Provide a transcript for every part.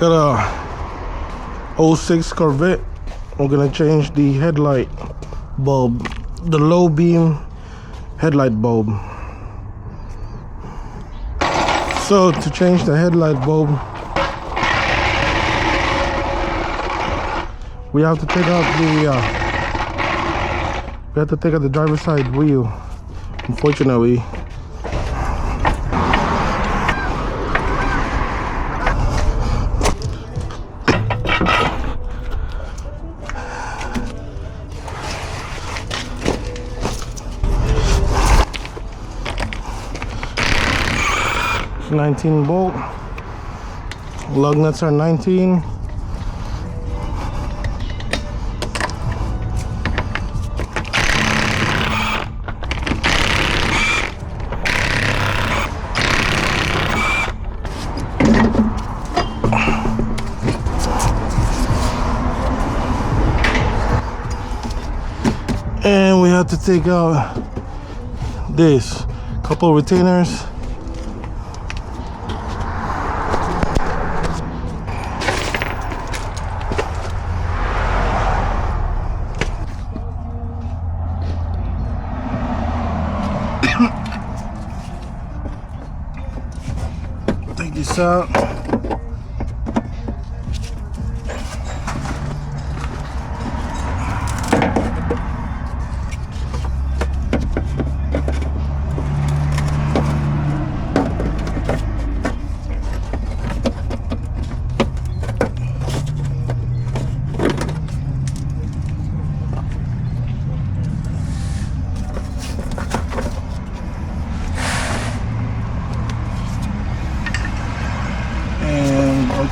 Got a C6 Corvette. I'm gonna change the headlight bulb, the low beam headlight bulb. So to change the headlight bulb, we have to take out the driver's side wheel. Unfortunately, it's 19 bolt. Lug nuts are 19. And we have to take out this couple retainers. Take this out.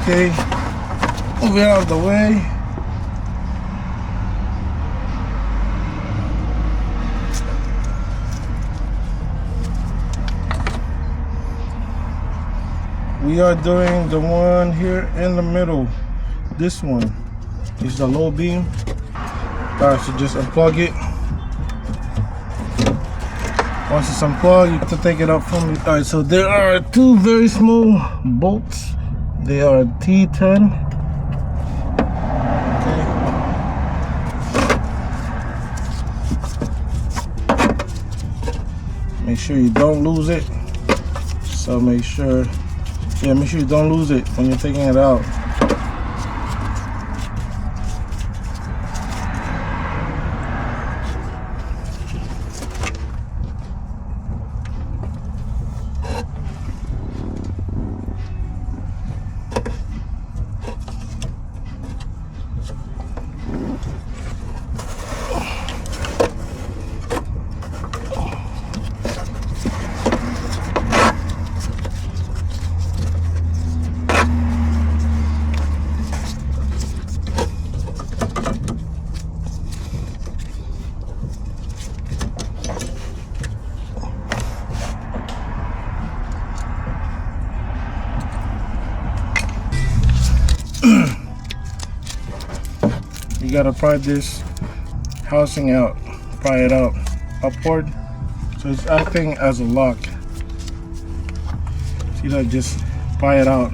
Okay, move it out of the way. We are doing the one here in the middle. This one is the low beam. Alright, so just unplug it. Once it's unplugged, you have to take it out from the. Alright, so there are two very small bolts. They are T10. Okay. Make sure you don't lose it. So make sure you don't lose it when you're taking it out. You gotta pry this housing out, pry it out upward, so it's acting as a lock. See that? Just pry it out.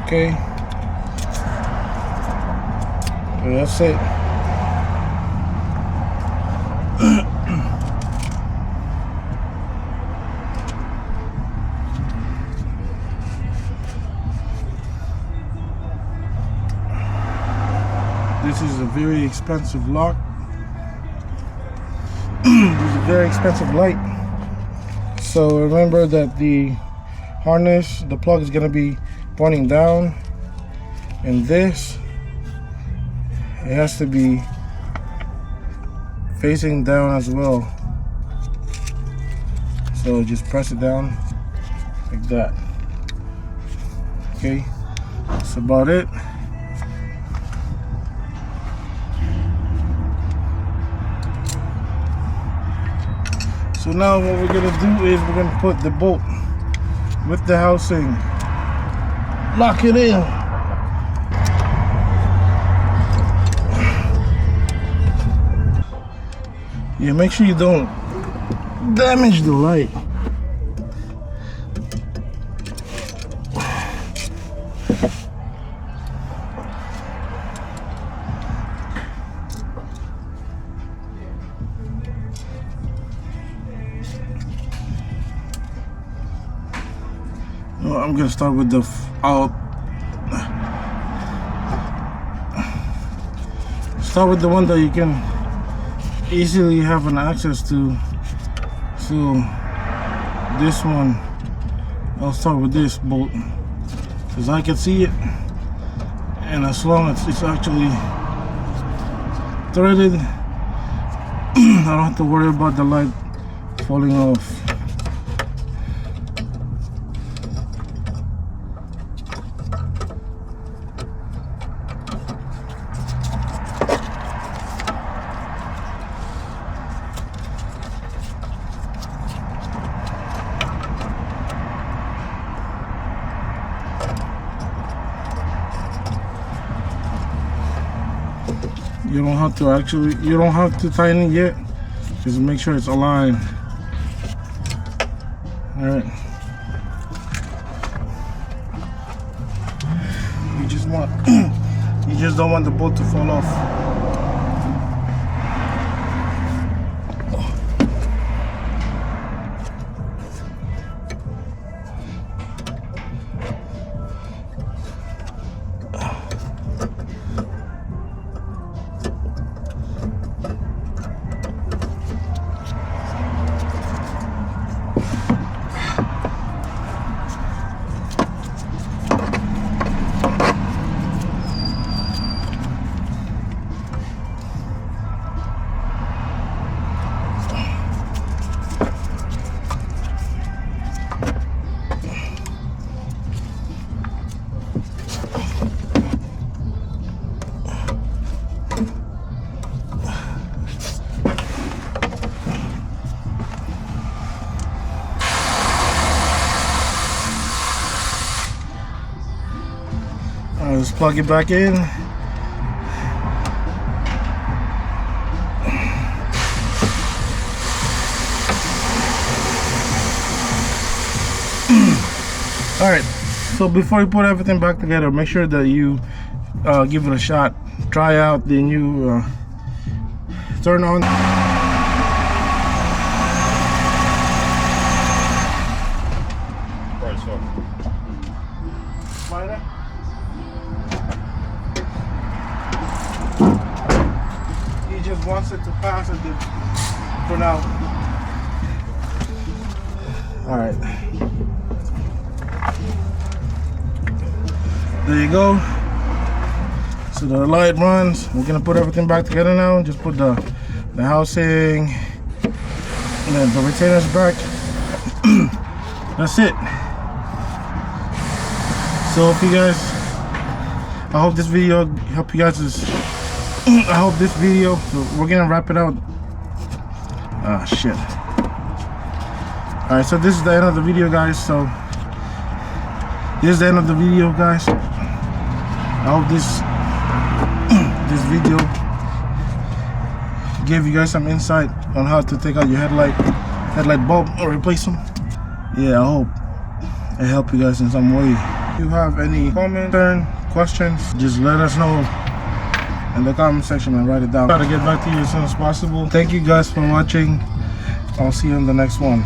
Okay, so that's it. This is a very expensive lock. This is a very expensive light. So remember that the harness, the plug is going to be pointing down, and this, it has to be facing down as well. So just press it down like that. Okay, that's about it. So now what we're gonna do is we're gonna put the bolt with the housing. Lock it in. Yeah, make sure you don't damage the light. Well, I'm gonna start with the start with the one that you can easily have an access to. So this one, I'll start with this bolt because I can see it, and as long as it's actually threaded, I don't have to worry about the light falling off. You don't have to tighten it yet. Just make sure it's aligned. All right. You just don't want the bolt to fall off. Let's plug it back in. Alright, so before you put everything back together, make sure that you give it a shot. Try out, then you turn on. He just wants it to pass it for now. Alright. There you go. So the light runs. We're gonna put everything back together now. Just put the housing and then the retainers back. That's it. So if you guys, I hope this video helped you guys. I hope this video, so we're gonna wrap it out. Ah, shit. Alright, so this is the end of the video, guys. So this is the end of the video, guys. I hope this video gave you guys some insight on how to take out your headlight bulb or replace them. Yeah, I hope it helped you guys in some way. If you have any comments, questions, just let us know in the comment section and write it down. Try to get back to you as soon as possible. Thank you guys for watching. I'll see you in the next one.